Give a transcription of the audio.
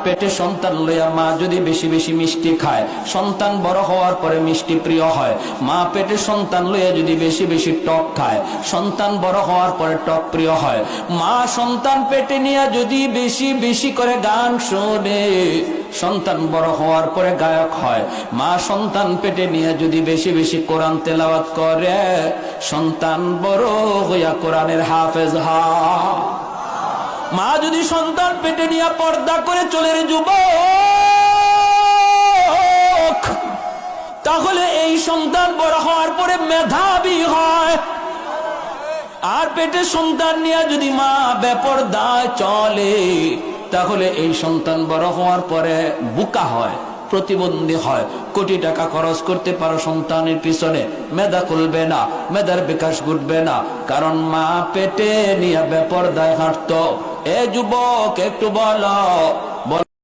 পেটে সন্তান লইয়া মা যদি বেশি বেশি মিষ্টি খায়, সন্তান বড় হওয়ার পরে মিষ্টি প্রিয় হয়। মা পেটে সন্তান লইয়া যদি বেশি বেশি টক খায়, সন্তান বড় হওয়ার পরে টক প্রিয় হয়। মা সন্তান পেটে নিয়ে যদি বেশি বেশি করে গান শোনে, সন্তান বড় হওয়ার পরে গায়ক হয়। মা সন্তান পেটে নিয়ে যদি বেশি বেশি কোরআন তেলাওয়াত করে, সন্তান বড় হইয়া কোরআনের হাফেজ হয়। মা যদি সন্তান পেটে নিয়ে পর্দা করে চলে যুবক, তাহলে এই সন্তান বড় হওয়ার পরে মেধাবী হয়। আর পেটে সন্তান নিয়ে যদি মা বেপরদায় চলে, তাহলে এই সন্তান বড় হওয়ার পরে বোকা হয়, প্রতিবন্ধী হয়। কোটি টাকা খরচ করতে পারো সন্তানের পিছনে, মেধা খুলবে না, মেধার বিকাশ ঘটবে না, কারণ মা পেটে নিয়ে বেপরদায় হাঁটতো। এ যুবক একটু বলো,